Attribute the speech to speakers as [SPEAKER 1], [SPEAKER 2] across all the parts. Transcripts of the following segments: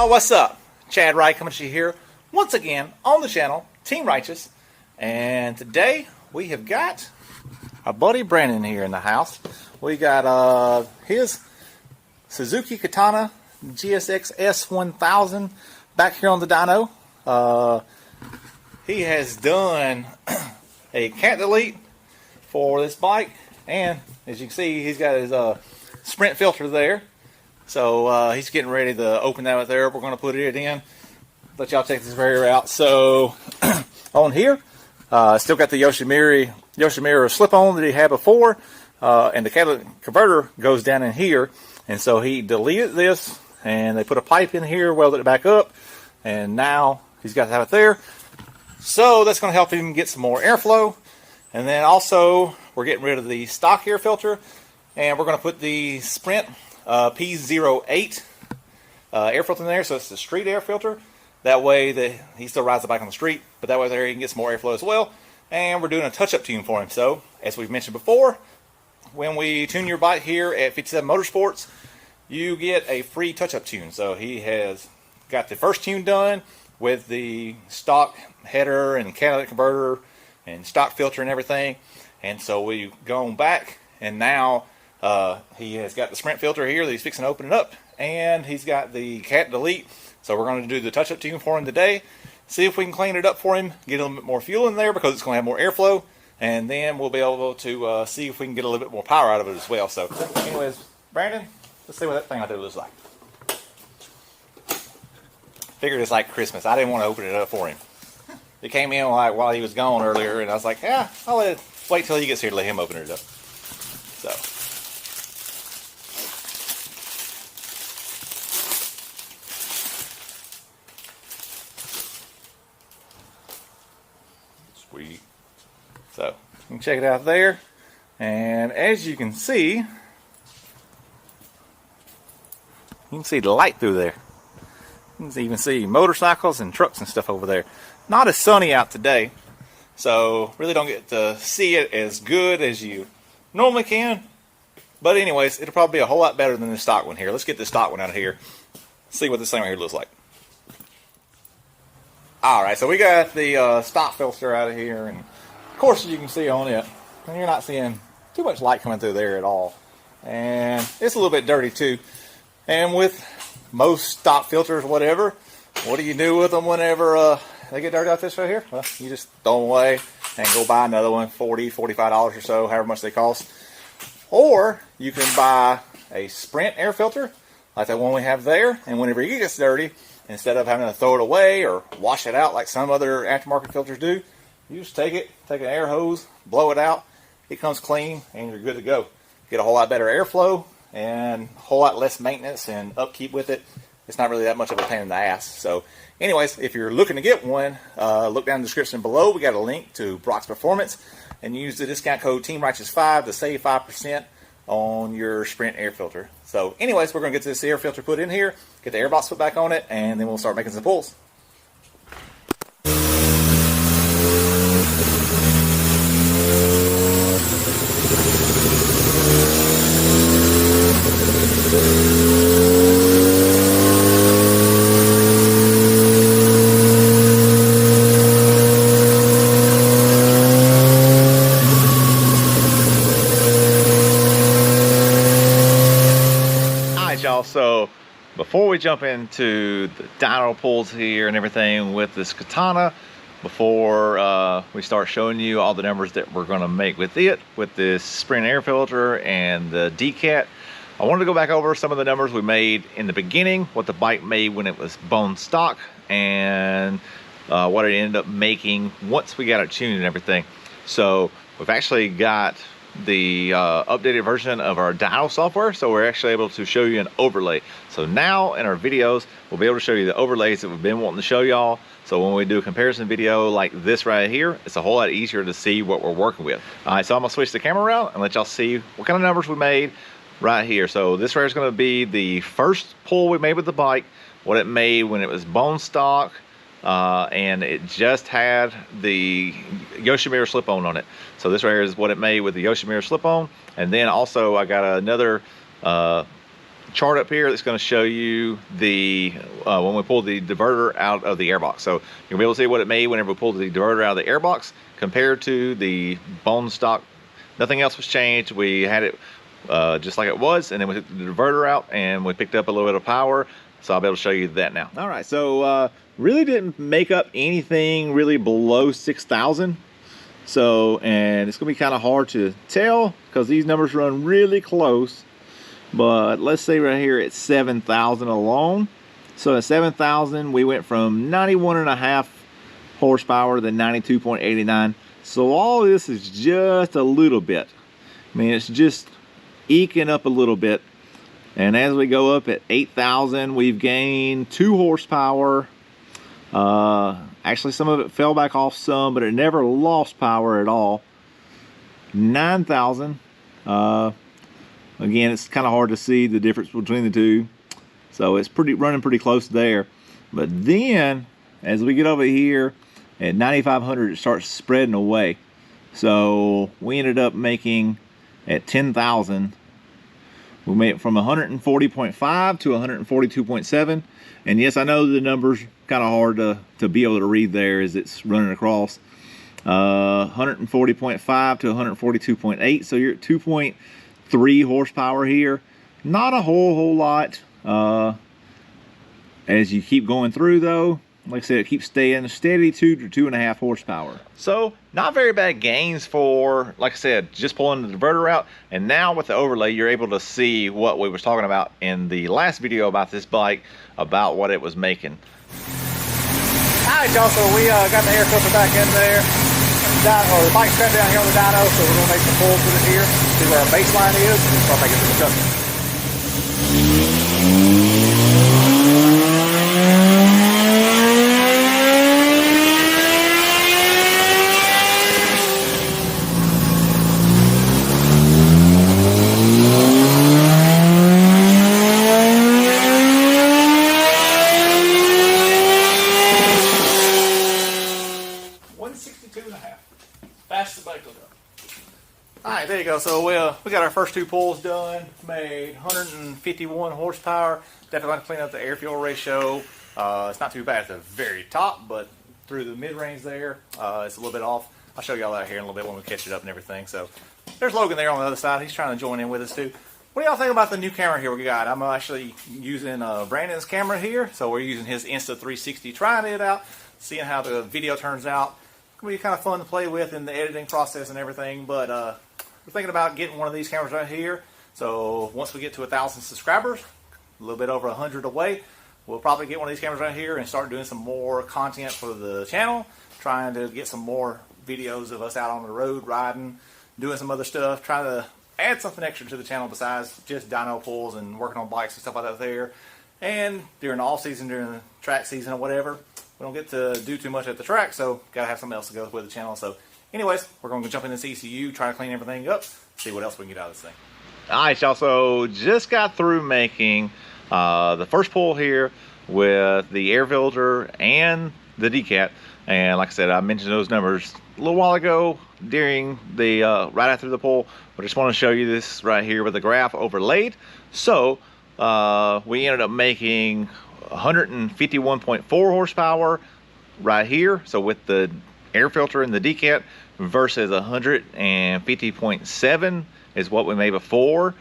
[SPEAKER 1] y'all, what's up? Chad Wright coming to you here once again on the channel, Team Righteous. And today we have got our buddy Brandon here in the house. We got his Suzuki Katana GSX-S 1000 back here on the dyno. He has done a cat delete for this bike, and as you can see, he's got his sprint filter there. So he's getting ready to open that up there. We're going to put it in. Let y'all check this barrier out. So on here, still got the Yoshimura slip-on that he had before, and the catalytic converter goes down in here. And so he deleted this, and they put a pipe in here, welded it back up, and now he's got to have it there. So that's going to help him get some more airflow. And then also, we're getting rid of the stock air filter, and we're going to put the Sprint P08 air filter in there. So it's the street air filter. That way he still rides the bike on the street, but that way there he can get some more airflow as well. And we're doing a touch-up tune for him. So as we've mentioned before, when we tune your bike here at 57 Motorsports, you get a free touch-up tune. So he has got the first tune done with the stock header and catalytic converter and stock filter and everything. And so we've gone back, and now he has got the Sprint filter here that he's fixing to open it up, and he's got the cat delete. So we're going to do the touch-up tune for him today, see if we can clean it up for him, get a little bit more fuel in there because it's going to have more airflow, and then we'll be able to see if we can get a little bit more power out of it as well. So anyways, Brandon, let's see what that thing I do looks like. Figured it's like Christmas. I didn't want to open it up for him. It came in like while he was gone earlier, and I was like, yeah, I'll wait till he gets here to let him open it up. So sweet. So you can check it out there, and as you can see the light through there. You can even see motorcycles and trucks and stuff over there. Not as sunny out today, so really don't get to see it as good as you normally can. But anyways, it'll probably be a whole lot better than the stock one here. Let's get the stock one out of here. See what this thing right here looks like. Alright, so we got the stock filter out of here, and of course you can see on it, and you're not seeing too much light coming through there at all. And it's a little bit dirty too. And with most stock filters, whatever, what do you do with them whenever they get dirty like this right here? Well, you just throw them away and go buy another one, $40, $45 or so, however much they cost. Or you can buy a Sprint air filter like that one we have there, and whenever it gets dirty, instead of having to throw it away or wash it out like some other aftermarket filters do, you just take an air hose, blow it out, it comes clean, and you're good to go. Get a whole lot better airflow and a whole lot less maintenance and upkeep with it. It's not really that much of a pain in the ass. So anyways, if you're looking to get one, look down in the description below. We got a link to Brock's Performance, and use the discount code TeamRighteous5 to save 5% on your Sprint air filter. So anyways, we're going to get this air filter put in here, get the air box put back on it, and then we'll start making some pulls. Y'all, so before we jump into the dyno pulls here and everything with this Katana, before we start showing you all the numbers that we're going to make with it, with this Sprint air filter and the DCAT, I wanted to go back over some of the numbers we made in the beginning, what the bike made when it was bone stock, and what it ended up making once we got it tuned and everything. So we've actually got the updated version of our dyno software, so we're actually able to show you an overlay. So now in our videos we'll be able to show you the overlays that we've been wanting to show y'all, so when we do a comparison video like this right here, it's a whole lot easier to see what we're working with. Alright, so I'm gonna switch the camera around and let y'all see what kind of numbers we made right here. So this right is going to be the first pull we made with the bike, what it made when it was bone stock, and it just had the Yoshimura slip-on on it. So this right here is what it made with the Yoshimura slip-on. And then also I got another chart up here that's going to show you the when we pull the diverter out of the airbox. So you'll be able to see what it made whenever we pulled the diverter out of the airbox compared to the bone stock. Nothing else was changed. We had it just like it was, and then we took the diverter out and we picked up a little bit of power. So I'll be able to show you that now. All right, so really didn't make up anything really below 6,000. So, and it's gonna be kind of hard to tell because these numbers run really close. But let's say right here it's 7,000 alone. So at 7,000, we went from 91.5 horsepower to 92.89. So all this is just a little bit. I mean, it's just eking up a little bit. And as we go up at 8,000, we've gained 2 horsepower. Actually, some of it fell back off some, but it never lost power at all. 9,000. Again, it's kind of hard to see the difference between the two. So it's running pretty close there. But then, as we get over here at 9,500, it starts spreading away. So we ended up making, at 10,000, we made it from 140.5 to 142.7. And yes, I know the numbers kind of hard to be able to read there as it's running across. 140.5 to 142.8. So you're at 2.3 horsepower here. Not a whole lot. As you keep going through though, like I said, it keeps staying steady 2 to 2.5 horsepower. So not very bad gains for, like I said, just pulling the diverter out. And now with the overlay, you're able to see what we was talking about in the last video about this bike, about what it was making. Alright y'all, so we got the air filter back in there. The bike's strapped down here on the dyno, so we're going to make some pulls with it here, see where our baseline is, and start making some adjustments. 162.5. Fastest bike will go. Alright, there you go. So we got our first 2 pulls done. Made 151 horsepower. Definitely going to clean up the air-fuel ratio. It's not too bad at the very top, but through the mid-range there, it's a little bit off. I'll show y'all that here in a little bit when we catch it up and everything. So there's Logan there on the other side. He's trying to join in with us too. What do y'all think about the new camera here we got? I'm actually using Brandon's camera here. So we're using his Insta360, trying it out, seeing how the video turns out. It's going to be kind of fun to play with in the editing process and everything. But we're thinking about getting one of these cameras right here. So once we get to 1,000 subscribers, a little bit over 100 away, we'll probably get one of these cameras right here and start doing some more content for the channel. Trying to get some more videos of us out on the road riding, doing some other stuff, trying to add something extra to the channel besides just dyno pulls and working on bikes and stuff like that there. And during the off season, during the track season or whatever, we don't get to do too much at the track, so gotta have something else to go with the channel. So anyways, we're going to jump into this ECU, try to clean everything up, see what else we can get out of this thing. Alright y'all, so just got through making the first pull here with the air filter and the decat. And like I said, I mentioned those numbers a little while ago during the right after the pull. I just want to show you this right here with the graph overlaid. So we ended up making 151.4 horsepower right here. So with the air filter and the decat versus 150.7 is what we made before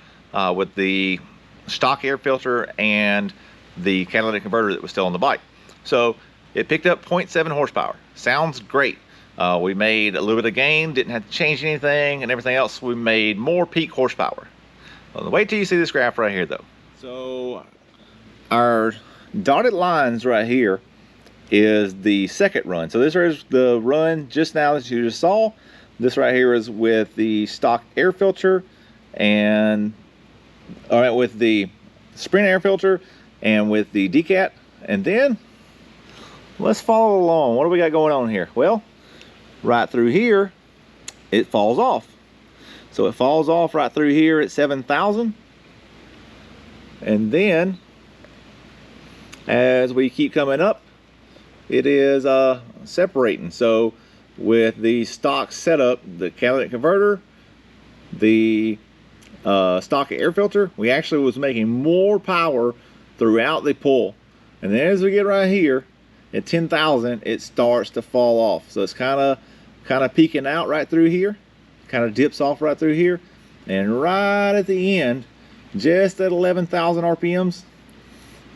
[SPEAKER 1] with the stock air filter and the catalytic converter that was still on the bike. So it picked up 0.7 horsepower. Sounds great. We made a little bit of gain, didn't have to change anything, and everything else we made more peak horsepower. Well, wait till you see this graph right here though. So our dotted lines right here is the second run. So this is the run just now that you just saw. This right here is with the stock air filter and with the sprint air filter and with the decat. And then let's follow along. What do we got going on here? Well, right through here, it falls off. So it falls off right through here at 7,000. And then, as we keep coming up, it is separating. So with the stock setup, the catalytic converter, the stock air filter, we actually was making more power throughout the pull. And then as we get right here at 10,000, it starts to fall off. So it's kind of peaking out right through here, kind of dips off right through here, and right at the end, just at 11,000 RPMs,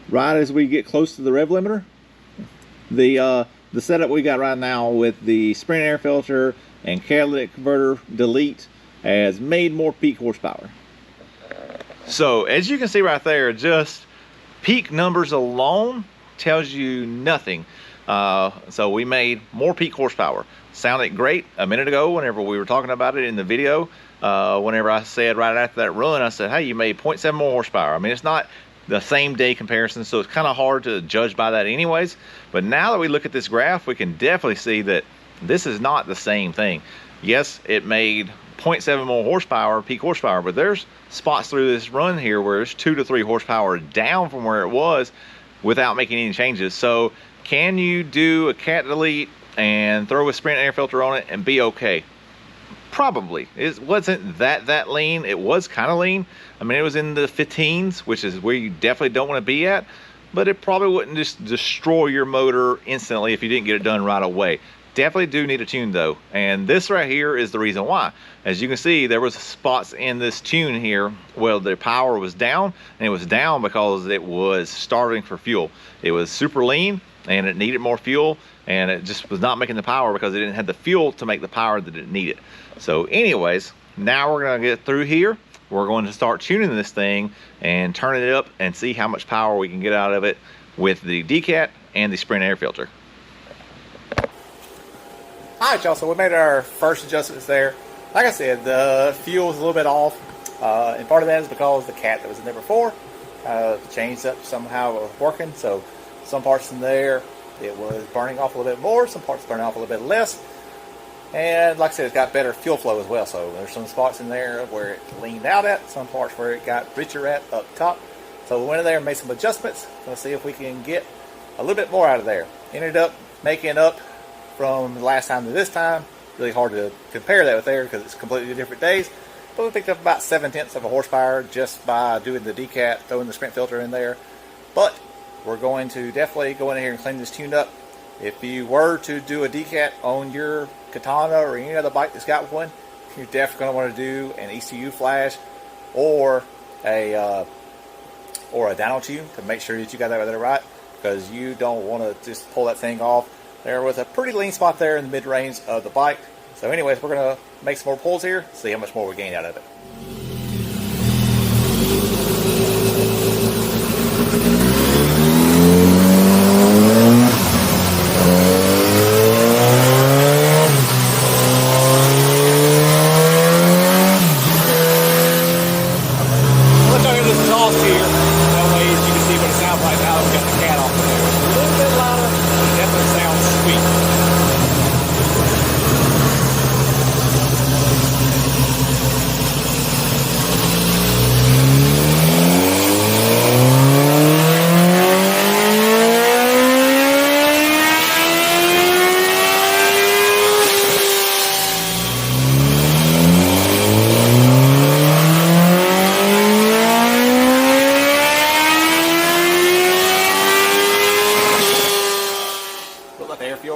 [SPEAKER 1] right as we get close to the rev limiter, the setup we got right now with the sprint air filter and catalytic converter delete has made more peak horsepower. So as you can see right there, just peak numbers alone tells you nothing. So we made more peak horsepower. Sounded great a minute ago whenever we were talking about it in the video. Whenever I said right after that run, I said, hey, you made 0.7 more horsepower. I mean, it's not the same day comparison, so it's kind of hard to judge by that anyways. But now that we look at this graph, we can definitely see that this is not the same thing. Yes, it made 0.7 more horsepower, peak horsepower, but there's spots through this run here where it's 2 to 3 horsepower down from where it was without making any changes. So can you do a cat delete and throw a sprint air filter on it and be okay? Probably. It wasn't that lean. It was kind of lean. I mean, it was in the 15s, which is where you definitely don't want to be at, but it probably wouldn't just destroy your motor instantly if you didn't get it done right away. Definitely do need a tune though, and this right here is the reason why. As you can see, there was spots in this tune here where the power was down, and it was down because it was starving for fuel. It was super lean and it needed more fuel, and it just was not making the power because it didn't have the fuel to make the power that it needed. So anyways, now we're gonna get through here. We're going to start tuning this thing and turn it up and see how much power we can get out of it with the decat and the sprint air filter. Alright y'all, so we made our first adjustments there. Like I said, the fuel was a little bit off, and part of that is because the cat that was in there before changed up somehow working. So some parts in there it was burning off a little bit more, some parts burning off a little bit less, and like I said, it's got better fuel flow as well. So there's some spots in there where it leaned out at, some parts where it got richer at up top. So we went in there and made some adjustments. Let's see if we can get a little bit more out of there. Ended up making up from last time to this time. Really hard to compare that with there because it's completely different days. But we picked up about 7/10 of a horsepower just by doing the decat, throwing the sprint filter in there. But we're going to definitely go in here and clean this tune up. If you were to do a decat on your Katana or any other bike that's got one, you're definitely going to want to do an ECU flash or a dyno tune to make sure that you got that right, because you don't want to just pull that thing off. There was a pretty lean spot there in the mid-range of the bike. So anyways, we're going to make some more pulls here, see how much more we gain out of it.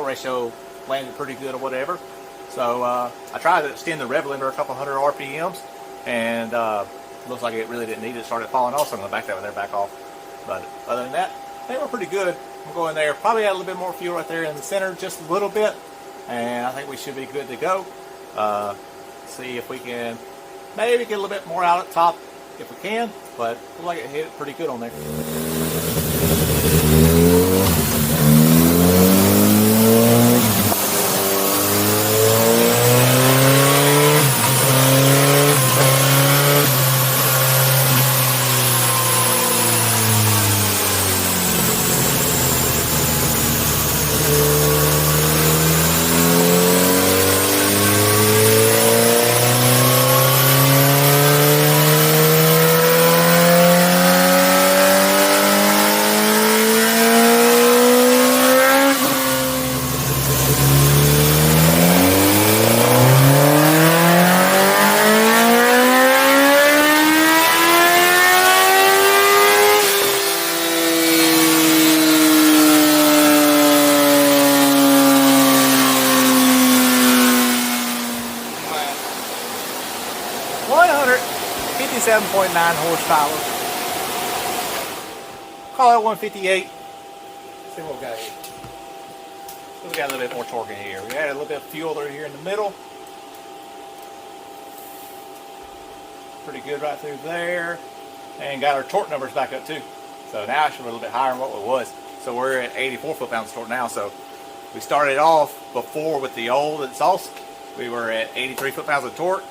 [SPEAKER 1] Ratio landed pretty good or whatever. So I tried to extend the rev limiter a couple hundred RPMs, and looks like it really didn't need it. It started falling off, so I'm going to back that one there back off. But other than that, they were pretty good. I'm going there, probably add a little bit more fuel right there in the center, just a little bit, and I think we should be good to go. See if we can maybe get a little bit more out at top if we can, but it looks like it hit it pretty good on there. 57.9 horsepower. Call it 158. Let's see what we got here. We got a little bit more torque in here. We had a little bit of fuel through here in the middle. Pretty good right through there. And got our torque numbers back up too. So now it's a little bit higher than what it was. So we're at 84 foot-pounds of torque now. So we started off before with the old exhaust. We were at 83 foot-pounds of torque.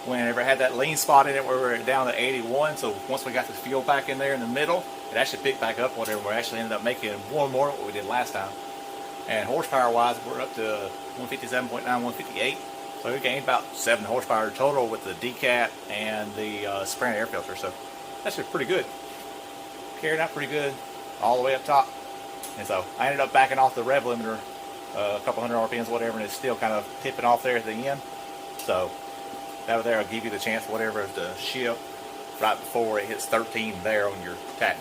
[SPEAKER 1] Whenever it had that lean spot in it, we were down to 81. So once we got the fuel back in there in the middle, it actually picked back up whatever. We actually ended up making one more than what we did last time. And horsepower-wise, we're up to 157.9, 158. So we gained about 7 horsepower total with the decat and the sprint air filter. So that's just pretty good. Carried out pretty good all the way up top. And so I ended up backing off the rev limiter a couple hundred RPMs, whatever, and it's still kind of tipping off there at the end. So that there will give you the chance, whatever, to shift right before it hits 13 there on your tach.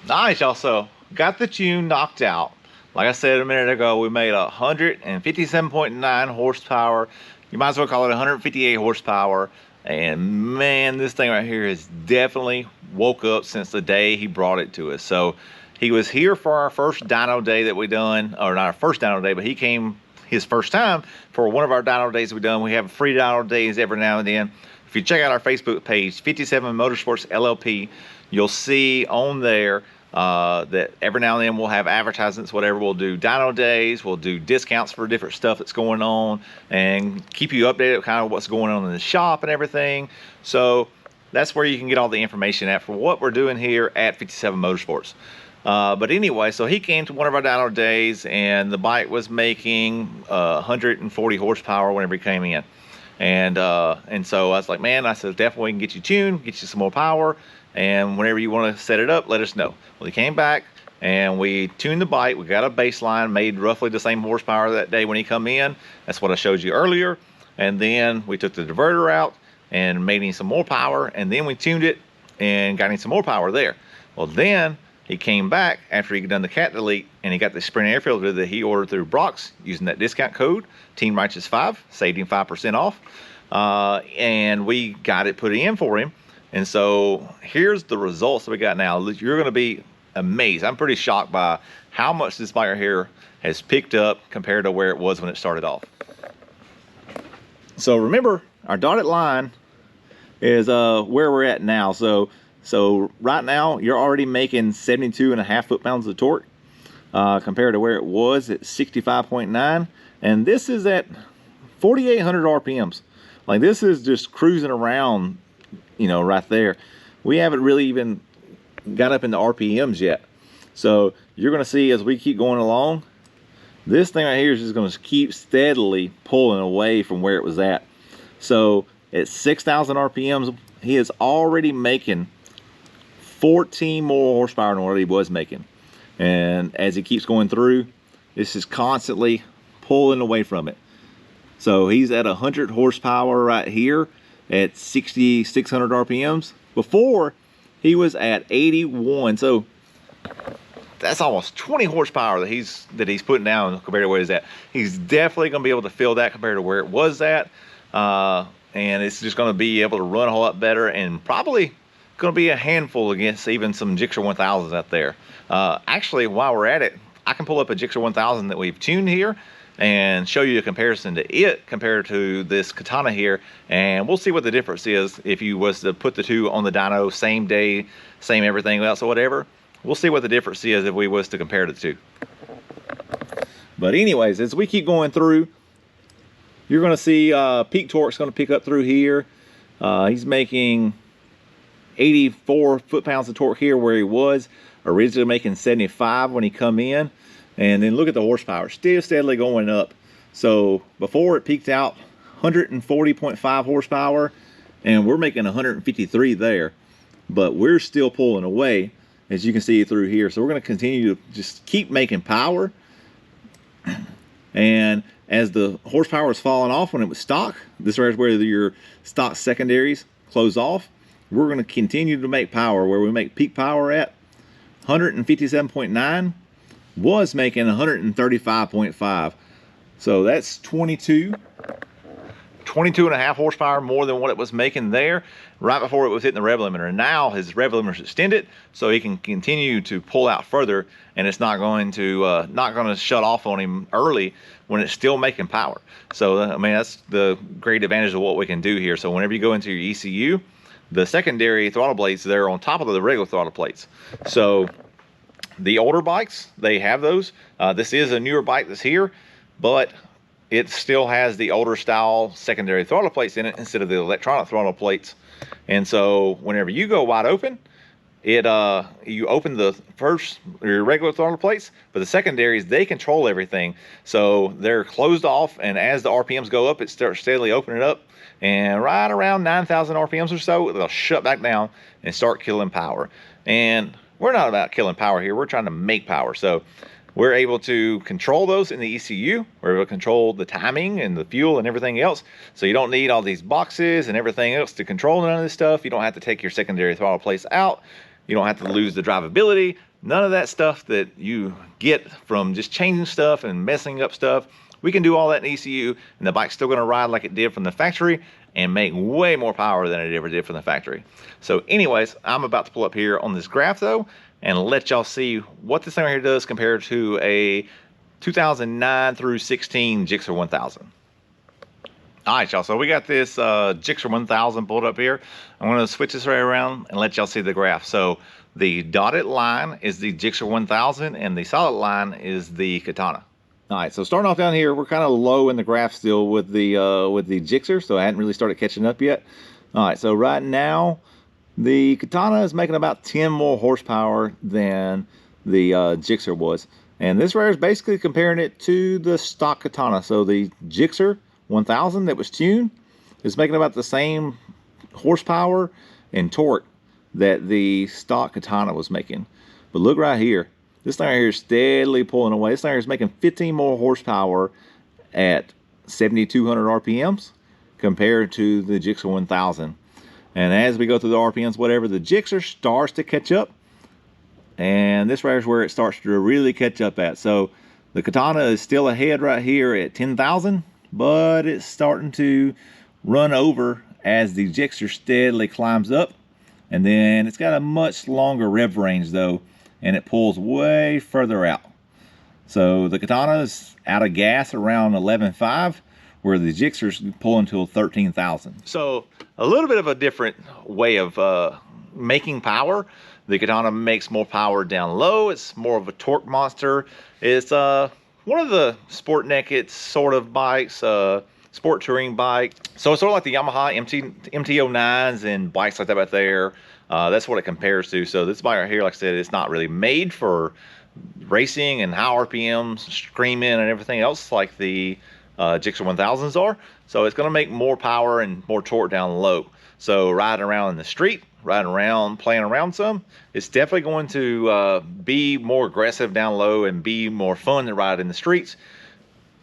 [SPEAKER 1] Nice, y'all. So got the tune knocked out. Like I said a minute ago, we made 157.9 horsepower. You might as well call it 158 horsepower. And man, this thing right here has definitely woke up since the day he brought it to us. So he was here for our first dyno day that we done, or not our first dyno day, but he came his first time for one of our dyno days we done. We have free dyno days every now and then. If you check out our Facebook page, 57 Motorsports LLP, you'll see on there that every now and then we'll have advertisements, whatever. We'll do dyno days, we'll do discounts for different stuff that's going on, and keep you updated with kind of what's going on in the shop and everything. So that's where you can get all the information at for what we're doing here at 57 Motorsports. But anyway, so he came to one of our dyno days, and the bike was making 140 horsepower whenever he came in. And so I was like, man, I said, definitely can get you tuned, get you some more power, and whenever you want to set it up, let us know. Well, he came back and we tuned the bike. We got a baseline, made roughly the same horsepower that day when he come in. That's what I showed you earlier. And then we took the diverter out and made him some more power, and then we tuned it and got him some more power there. Well, then he came back after he done the cat delete, and he got the sprint air filter that he ordered through Brock's using that discount code Team Righteous 5, saved him 5% off, and we got it put in for him. And so here's the results that we got now. You're going to be amazed. I'm pretty shocked by how much this bike right here has picked up compared to where it was when it started off. So remember, our dotted line is where we're at now. So right now you're already making 72.5 foot-pounds of torque compared to where it was at 65.9, and this is at 4,800 RPMs. Like, this is just cruising around, you know, right there. We haven't really even got up into RPMs yet. So you're going to see as we keep going along, this thing right here is just going to keep steadily pulling away from where it was at. So at 6,000 RPMs, he is already making 14 more horsepower than what he was making. And as he keeps going through, this is constantly pulling away from it. So he's at 100 horsepower right here at 6,600 RPMs. Before, he was at 81. So that's almost 20 horsepower that he's putting down compared to where he's at. He's definitely going to be able to feel that compared to where it was at. And it's just going to be able to run a whole lot better, and probably going to be a handful against even some Gixxer 1000s out there. Actually, while we're at it, I can pull up a Gixxer 1000 that we've tuned here and show you a comparison to it compared to this Katana here, and we'll see what the difference is if you was to put the two on the dyno same day, same everything else or whatever. We'll see what the difference is if we was to compare the two. But anyways, as we keep going through, you're going to see peak torque's going to pick up through here. He's making 84 foot-pounds of torque here where he was originally making 75 when he come in. And then look at the horsepower, still steadily going up. So before it peaked out 140.5 horsepower, and we're making 153 there, but we're still pulling away, as you can see through here. So we're going to continue to just keep making power. And as the horsepower was falling off when it was stock, this right is where your stock secondaries close off. we're going to continue to make power. Where we make peak power at 157.9 was making 135.5. So that's 22 and a half horsepower more than what it was making there right before it was hitting the rev limiter. And now his rev limiter is extended, so he can continue to pull out further, and it's not going to shut off on him early when it's still making power. So I mean, that's the great advantage of what we can do here. So whenever you go into your ECU, the secondary throttle blades, they're on top of the regular throttle plates. So the older bikes, they have those. This is a newer bike that's here, but it still has the older style secondary throttle plates in it instead of the electronic throttle plates. And so whenever you go wide open, you open your regular throttle plates, but the secondaries, they control everything. So they're closed off, and as the RPMs go up, it starts steadily opening up, and right around 9,000 RPMs or so, they'll shut back down and start killing power. And we're not about killing power here, we're trying to make power. So we're able to control those in the ECU. We're able to control the timing and the fuel and everything else. So you don't need all these boxes and everything else to control none of this stuff. You don't have to take your secondary throttle plates out. You don't have to lose the drivability. None of that stuff that you get from just changing stuff and messing up stuff. We can do all that in ECU, and the bike's still gonna ride like it did from the factory and make way more power than it ever did from the factory. So anyways, I'm about to pull up here on this graph though, and let y'all see what this thing right here does compared to a 2009 through 16 Gixxer 1000. All right, y'all, so we got this Gixxer 1000 pulled up here. I'm gonna switch this right around and let y'all see the graph. So the dotted line is the Gixxer 1000 and the solid line is the Katana. All right, so starting off down here, we're kind of low in the graph still with the Gixxer, so I hadn't really started catching up yet. All right, so right now, the Katana is making about 10 more horsepower than the Gixxer was. And this right here is basically comparing it to the stock Katana. So the Gixxer 1000 that was tuned is making about the same horsepower and torque that the stock Katana was making. But look right here. This thing right here is steadily pulling away. This thing right here is making 15 more horsepower at 7,200 RPMs compared to the Gixxer 1000. And as we go through the RPMs, whatever, the Gixxer starts to catch up. And this right here is where it starts to really catch up at. So the Katana is still ahead right here at 10,000, but it's starting to run over as the Gixxer steadily climbs up. And then it's got a much longer rev range though, and it pulls way further out. So the Katana is out of gas around 11.5, where the Gixxer's pulling till 13,000. So a little bit of a different way of making power. The Katana makes more power down low. It's more of a torque monster. It's one of the sport naked sort of bikes, sport touring bike. So it's sort of like the Yamaha MT-09s and bikes like that right there. That's what it compares to. So this bike right here, like I said, it's not really made for racing and high RPMs, screaming and everything else like the Gixxer 1000s are. So it's going to make more power and more torque down low. So riding around in the street, riding around, playing around some, it's definitely going to be more aggressive down low and be more fun to ride in the streets.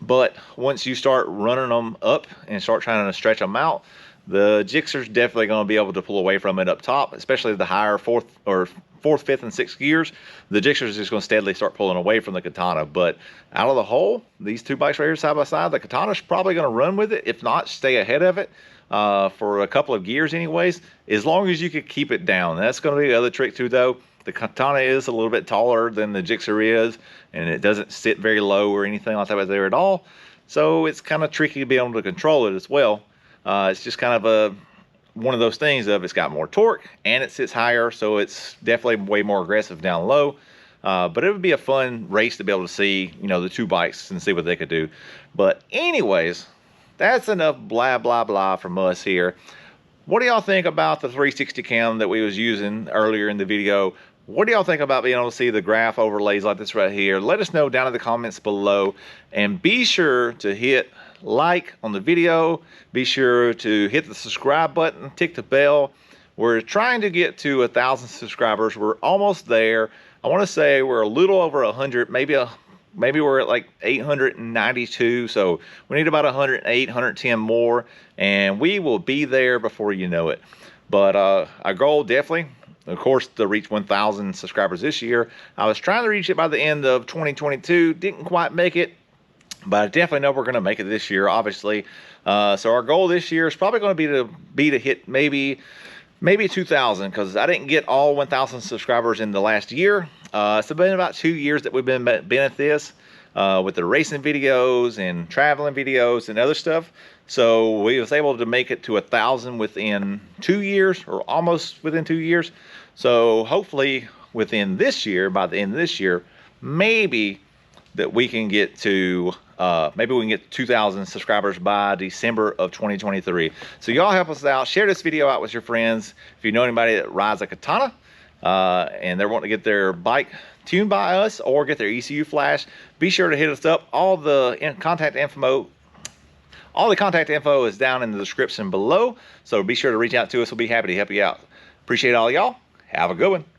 [SPEAKER 1] But once you start running them up and start trying to stretch them out, the Gixxer's definitely going to be able to pull away from it up top, especially the higher fourth, fifth, and sixth gears. The Gixxer's just going to steadily start pulling away from the Katana. But out of the whole, these two bikes right here side by side, the Katana's probably going to run with it, if not stay ahead of it for a couple of gears anyways, as long as you could keep it down. That's going to be the other trick too though. The Katana is a little bit taller than the Gixxer is, and it doesn't sit very low or anything like that right there at all. So it's kind of tricky to be able to control it as well. It's just kind of one of those things of it's got more torque and it sits higher, so it's definitely way more aggressive down low. But it would be a fun race to be able to see, you know, the two bikes and see what they could do. But anyways, that's enough blah blah blah from us here. What do y'all think about the 360 cam that we was using earlier in the video? What do y'all think about being able to see the graph overlays like this right here? Let us know down in the comments below, and be sure to hit like on the video. Be sure to hit the subscribe button, tick the bell. We're trying to get to 1,000 subscribers. We're almost there. I want to say we're a little over 100, maybe we're at like 892. So we need about 108, 110 more, and we will be there before you know it. But our goal definitely, of course, to reach 1,000 subscribers this year. I was trying to reach it by the end of 2022. Didn't quite make it, but I definitely know we're going to make it this year, obviously. So our goal this year is probably going to be to hit maybe 2,000, because I didn't get all 1,000 subscribers in the last year. It's been about 2 years that we've been at this with the racing videos and traveling videos and other stuff. So we was able to make it to 1,000 within 2 years, or almost within 2 years. So hopefully within this year, by the end of this year, maybe that we can get to 2,000 subscribers by December of 2023. So y'all help us out. Share this video out with your friends. If you know anybody that rides a Katana and they're wanting to get their bike tuned by us or get their ECU flash, be sure to hit us up. All the contact info is down in the description below. So be sure to reach out to us. We'll be happy to help you out. Appreciate all y'all. Have a good one.